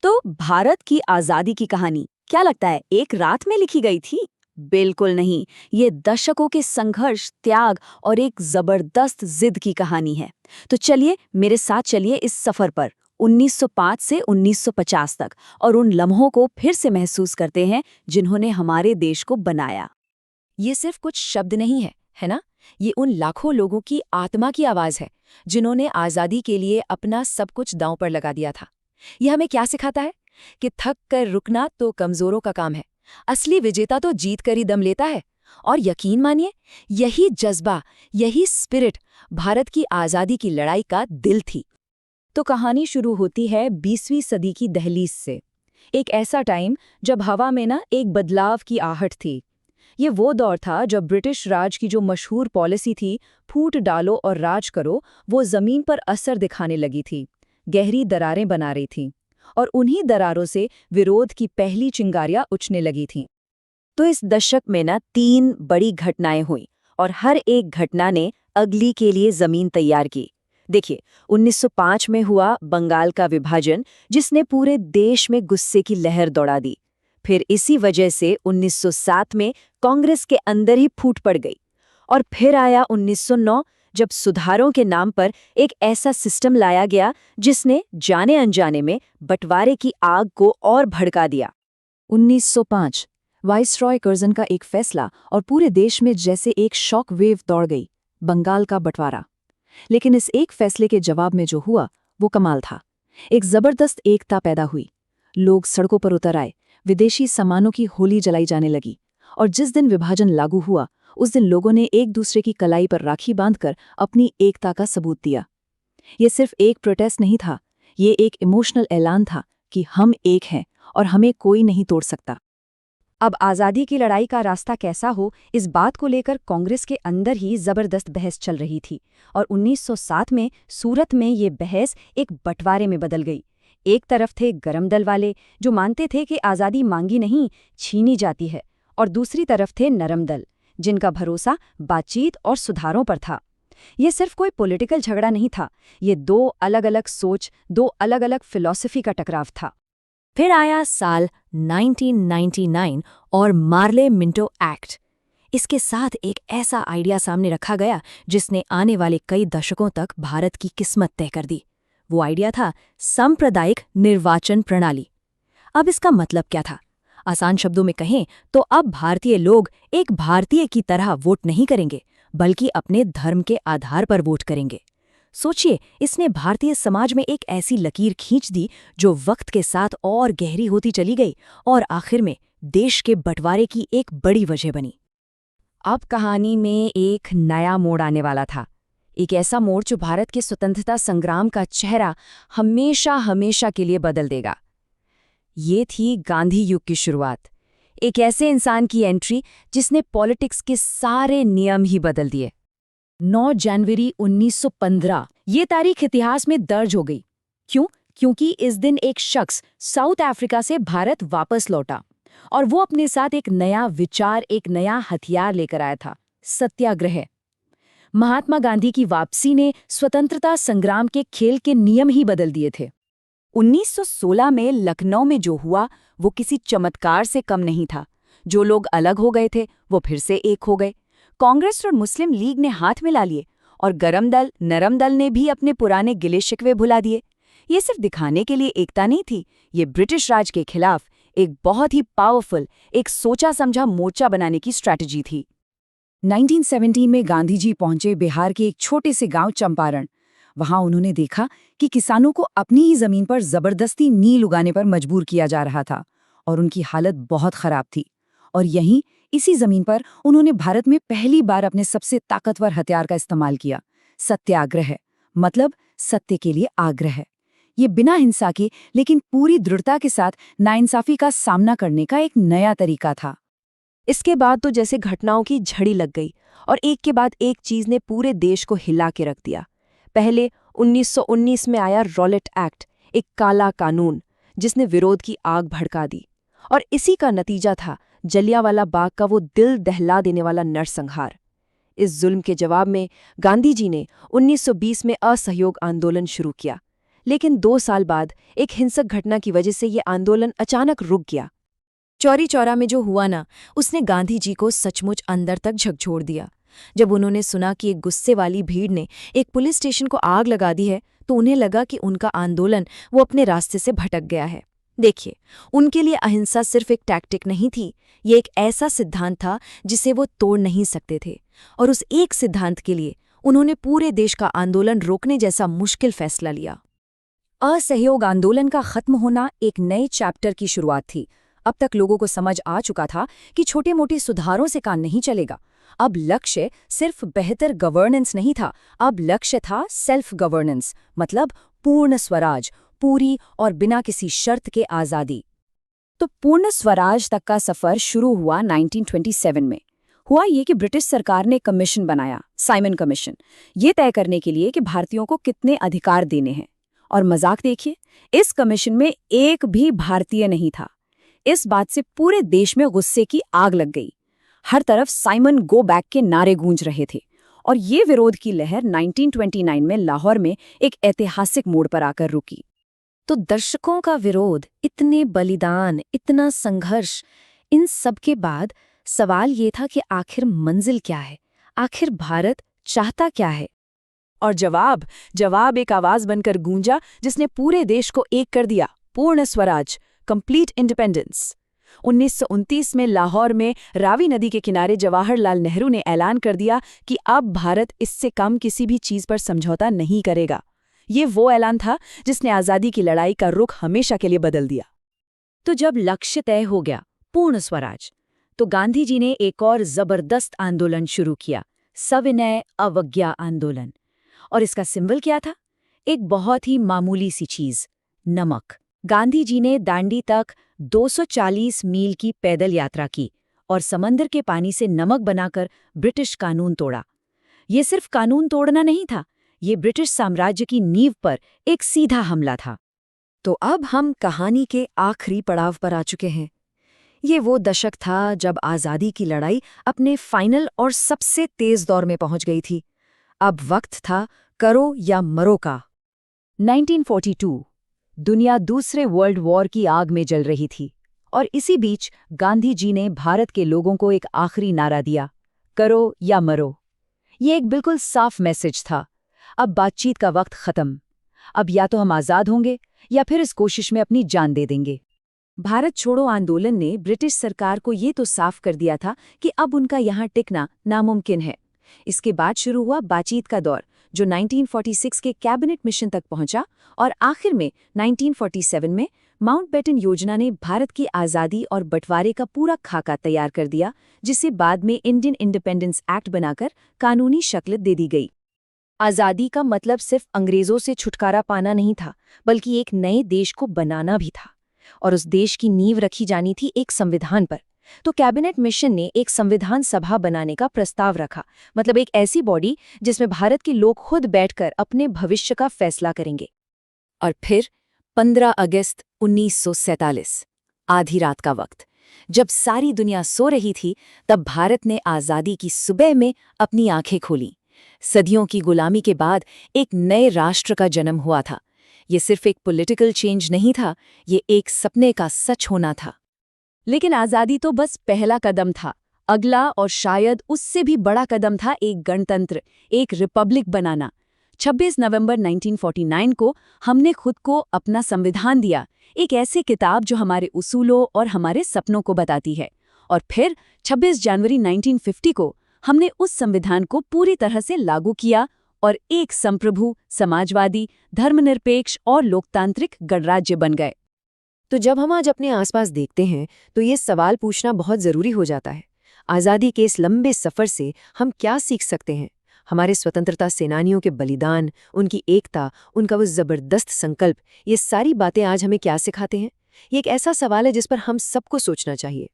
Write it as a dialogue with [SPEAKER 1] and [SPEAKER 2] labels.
[SPEAKER 1] तो भारत की आजादी की कहानी क्या लगता है एक रात में लिखी गई थी? बिल्कुल नहीं। ये दशकों के संघर्ष, त्याग और एक जबरदस्त जिद की कहानी है। तो चलिए मेरे साथ चलिए इस सफर पर 1905 से 1950 तक और उन लम्हों को फिर से महसूस करते हैं जिन्होंने हमारे देश को बनाया।
[SPEAKER 2] ये सिर्फ कुछ शब्द नहीं है ना? ये उन लाखों लोगों की आत्मा की आवाज है जिन्होंने आजादी के लिए अपना सब कुछ दांव पर लगा दिया था। ये हमें क्या सिखाता है? कि थक कर रुकना तो कमजोरों का काम है, असली विजेता तो जीत कर ही दम लेता है। और यकीन मानिए, यही जज्बा, यही स्पिरिट भारत की आजादी की लड़ाई का दिल थी।
[SPEAKER 1] तो कहानी शुरू होती है 20वीं सदी की दहलीज से। एक ऐसा टाइम जब हवा में ना एक बदलाव की आहट थी। ये वो दौर था जब ब्रिटिश राज की जो मशहूर पॉलिसी थी, फूट डालो और राज करो, वो जमीन पर असर दिखाने लगी थी, गहरी दरारें बना रही थी। और उन्हीं दरारों से विरोध की पहली चिंगारियां उठने लगी थीं। तो इस दशक में ना 3 बड़ी घटनाएं हुई और हर एक घटना ने अगली के लिए जमीन तैयार की। देखिए, 1905 में हुआ बंगाल का विभाजन, जिसने पूरे देश में गुस्से की लहर दौड़ा दी। फिर इसी वजह से 1907 में कांग्रेस के अंदर ही फूट पड़ गई। और फिर आया 1909, जब सुधारों के नाम पर एक ऐसा सिस्टम लाया गया जिसने जाने अनजाने में बंटवारे की आग को और भड़का दिया। 1905 वाइसरॉय कर्जन का एक फैसला और पूरे देश में जैसे एक शॉक वेव दौड़ गई, बंगाल का बंटवारा। लेकिन इस एक फैसले के जवाब में जो हुआ वो कमाल था। एक जबरदस्त एकता पैदा हुई, लोग सड़कों पर उतर आए, विदेशी सामानों की होली जलाई जाने लगी। और जिस दिन विभाजन लागू हुआ, उस दिन लोगों ने एक दूसरे की कलाई पर राखी बांधकर अपनी एकता का सबूत दिया। ये सिर्फ एक प्रोटेस्ट नहीं था, ये एक इमोशनल ऐलान था कि हम एक हैं और हमें कोई नहीं तोड़ सकता। अब आज़ादी की लड़ाई का रास्ता कैसा हो, इस बात को लेकर कांग्रेस के अंदर ही जबरदस्त बहस चल रही थी। और 1907 में सूरत में ये बहस एक बंटवारे में बदल गई। एक तरफ थे गरम दल वाले, जो मानते थे कि आज़ादी मांगी नहीं, छीनी जाती है। और दूसरी तरफ थे नरम दल, जिनका भरोसा बातचीत और सुधारों पर था। ये सिर्फ कोई पॉलिटिकल झगड़ा नहीं था, ये दो अलग अलग सोच, दो अलग अलग फिलॉसफी का टकराव था। फिर आया साल 1999 और मार्ले मिंटो एक्ट। इसके साथ एक ऐसा आइडिया सामने रखा गया जिसने आने वाले कई दशकों तक भारत की किस्मत तय कर दी। वो आइडिया था सांप्रदायिक निर्वाचन प्रणाली। अब इसका मतलब क्या था? आसान शब्दों में कहें तो अब भारतीय लोग एक भारतीय की तरह वोट नहीं करेंगे, बल्कि अपने धर्म के आधार पर वोट करेंगे। सोचिए, इसने भारतीय समाज में एक ऐसी लकीर खींच दी जो वक्त के साथ और गहरी होती चली गई और आखिर में देश के बंटवारे की एक बड़ी वजह बनी। अब कहानी में एक नया मोड़ आने वाला था, एक ऐसा मोड़ जो भारत के स्वतंत्रता संग्राम का चेहरा हमेशा हमेशा के लिए बदल देगा। ये थी गांधी युग की शुरुआत, एक ऐसे इंसान की एंट्री जिसने पॉलिटिक्स के सारे नियम ही बदल दिए। 9 जनवरी 1915 ये तारीख इतिहास में दर्ज हो गई। क्यों? क्योंकि इस दिन एक शख्स साउथ अफ्रीका से भारत वापस लौटा और वो अपने साथ एक नया विचार, एक नया हथियार लेकर आया था, सत्याग्रह। महात्मा गांधी की वापसी ने स्वतंत्रता संग्राम के खेल के नियम ही बदल दिए थे। 1916 में लखनऊ में जो हुआ वो किसी चमत्कार से कम नहीं था। जो लोग अलग हो गए थे वो फिर से एक हो गए। कांग्रेस और मुस्लिम लीग ने हाथ मिला लिए और गरम दल, नरम दल ने भी अपने पुराने गिले शिकवे भुला दिए। ये सिर्फ दिखाने के लिए एकता नहीं थी, ये ब्रिटिश राज के खिलाफ एक बहुत ही पावरफुल, एक सोचा समझा मोर्चा बनाने की स्ट्रैटेजी थी। 1917 में गांधी जी पहुंचे बिहार के एक छोटे से गांव चंपारण। वहां उन्होंने देखा कि किसानों को अपनी ही जमीन पर जबरदस्ती नील उगाने पर मजबूर किया जा रहा था और उनकी हालत बहुत खराब थी। और यहीं इसी जमीन पर उन्होंने भारत में पहली बार अपने सबसे ताकतवर हथियार का इस्तेमाल किया, सत्याग्रह, मतलब सत्य के लिए आग्रह। ये बिना हिंसा के लेकिन पूरी दृढ़ता के साथ नाइंसाफी का सामना करने का एक नया तरीका था। इसके बाद तो जैसे घटनाओं की झड़ी लग गई और एक के बाद एक चीज ने पूरे देश को हिला के रख दिया। पहले 1919 में आया रॉलेट एक्ट, एक काला कानून जिसने विरोध की आग भड़का दी। और इसी का नतीजा था जलियांवाला बाग का वो दिल दहला देने वाला नरसंहार। इस जुल्म के जवाब में गांधी जी ने 1920 में असहयोग आंदोलन शुरू किया,
[SPEAKER 2] लेकिन 2 साल बाद एक हिंसक घटना की वजह से ये आंदोलन अचानक रुक गया। चौरी चौरा में जो हुआ ना, उसने गांधी जी को सचमुच अंदर तक झकझोर दिया। जब उन्होंने सुना कि एक गुस्से वाली भीड़ ने एक पुलिस स्टेशन को आग लगा दी है, तो उन्हें लगा कि उनका आंदोलन वो अपने रास्ते से भटक गया है। देखिए, उनके लिए अहिंसा सिर्फ एक टैक्टिक नहीं थी, ये एक ऐसा सिद्धांत था जिसे वो तोड़ नहीं सकते थे। और उस एक सिद्धांत के लिए उन्होंने पूरे देश का आंदोलन रोकने जैसा मुश्किल फैसला लिया।
[SPEAKER 1] असहयोग आंदोलन का खत्म होना एक नए चैप्टर की शुरुआत थी। अब तक लोगों को समझ आ चुका था कि छोटे-मोटे सुधारों से काम नहीं चलेगा। अब लक्ष्य सिर्फ बेहतर गवर्नेंस नहीं था, अब लक्ष्य था सेल्फ गवर्नेंस, मतलब पूर्ण स्वराज, पूरी और बिना किसी शर्त के आज़ादी। तो पूर्ण स्वराज तक का सफ़र शुरू हुआ 1927 में। हुआ ये कि ब्रिटिश सरकार ने कमीशन बनाया, साइमन कमीशन, ये तय करने के लिए कि भारतीयों को कितने अधिकार देने हैं। और मजाक देखिए, इस कमीशन में एक भी भारतीय नहीं था। इस बात से पूरे देश में गुस्से की आग लग गई। हर तरफ साइमन गो बैक के नारे गूंज रहे थे। और ये विरोध की लहर 1929 में लाहौर में एक ऐतिहासिक मोड़ पर आकर रुकी।
[SPEAKER 2] तो दर्शकों का विरोध, इतने बलिदान, इतना संघर्ष, इन सब के बाद सवाल ये था कि आखिर मंजिल क्या है? आखिर भारत चाहता क्या है?
[SPEAKER 1] और जवाब एक आवाज बनकर गूंजा जिसने पूरे देश को एक कर दिया, पूर्ण स्वराज, कंप्लीट इंडिपेंडेंस। 1929 में लाहौर में रावी नदी के किनारे जवाहरलाल नेहरू ने ऐलान कर दिया कि अब भारत इससे कम किसी भी चीज पर समझौता नहीं करेगा। ये वो ऐलान था जिसने आज़ादी की लड़ाई का रुख हमेशा के लिए बदल दिया। तो जब लक्ष्य तय हो गया, पूर्ण स्वराज, तो गांधी जी ने एक और जबरदस्त आंदोलन शुरू किया, सविनय अवज्ञा आंदोलन। और इसका सिंबल क्या था? एक बहुत ही मामूली सी चीज, नमक। गांधी जी ने दांडी तक 240 मील की पैदल यात्रा की और समंदर के पानी से नमक बनाकर ब्रिटिश कानून तोड़ा। ये सिर्फ कानून तोड़ना नहीं था, ये ब्रिटिश साम्राज्य की नींव पर एक सीधा हमला था।
[SPEAKER 2] तो अब हम कहानी के आखिरी पड़ाव पर आ चुके हैं। ये वो दशक था जब आज़ादी की लड़ाई अपने फाइनल और सबसे तेज दौर में पहुंच गई थी। अब वक्त था करो या मरो का।
[SPEAKER 1] 1942 दुनिया दूसरे वर्ल्ड वॉर की आग में जल रही थी और इसी बीच गांधी जी ने भारत के लोगों को एक आखिरी नारा दिया, करो या मरो। ये एक बिल्कुल साफ मैसेज था। अब बातचीत का वक्त खत्म। अब या तो हम आज़ाद होंगे या फिर इस कोशिश में अपनी जान दे देंगे। भारत छोड़ो आंदोलन ने ब्रिटिश सरकार को ये तो साफ कर दिया था कि अब उनका यहाँ टिकना नामुमकिन है। इसके बाद शुरू हुआ बातचीत का दौर, जो 1946 के कैबिनेट मिशन तक पहुंचा और आखिर में 1947 में माउंटबेटन योजना ने भारत की आज़ादी और बंटवारे का पूरा खाका तैयार कर दिया, जिसे बाद में इंडियन इंडिपेंडेंस एक्ट बनाकर कानूनी शक्ल दे दी गई। आज़ादी का मतलब सिर्फ अंग्रेजों से छुटकारा पाना नहीं था, बल्कि एक नए देश को बनाना भी था। और उस देश की नींव रखी जानी थी एक संविधान पर। तो कैबिनेट मिशन ने एक संविधान सभा बनाने का प्रस्ताव रखा, मतलब एक ऐसी बॉडी जिसमें भारत के लोग खुद बैठकर अपने भविष्य का फैसला करेंगे।
[SPEAKER 2] और फिर 15 अगस्त 1947, आधी रात का वक्त, जब सारी दुनिया सो रही थी, तब भारत ने आज़ादी की सुबह में अपनी आंखें खोली। सदियों की गुलामी के बाद एक नए राष्ट्र का जन्म हुआ था। ये सिर्फ एक पॉलिटिकल चेंज नहीं था, ये एक सपने का सच होना था।
[SPEAKER 1] लेकिन आज़ादी तो बस पहला कदम था। अगला और शायद उससे भी बड़ा कदम था एक गणतंत्र, एक रिपब्लिक बनाना। 26 नवंबर 1949 को हमने खुद को अपना संविधान दिया, एक ऐसे किताब जो हमारे उसूलों और हमारे सपनों को बताती है। और फिर 26 जनवरी 1950 को हमने उस संविधान को पूरी तरह से लागू किया और एक संप्रभु, समाजवादी, धर्मनिरपेक्ष और लोकतांत्रिक गणराज्य बन गए।
[SPEAKER 2] तो जब हम आज अपने आसपास देखते हैं, तो ये सवाल पूछना बहुत ज़रूरी हो जाता है, आज़ादी के इस लंबे सफ़र से हम क्या सीख सकते हैं? हमारे स्वतंत्रता सेनानियों के बलिदान, उनकी एकता, उनका वो ज़बरदस्त संकल्प, ये सारी बातें आज हमें क्या सिखाते हैं? ये एक ऐसा सवाल है जिस पर हम सबको सोचना चाहिए।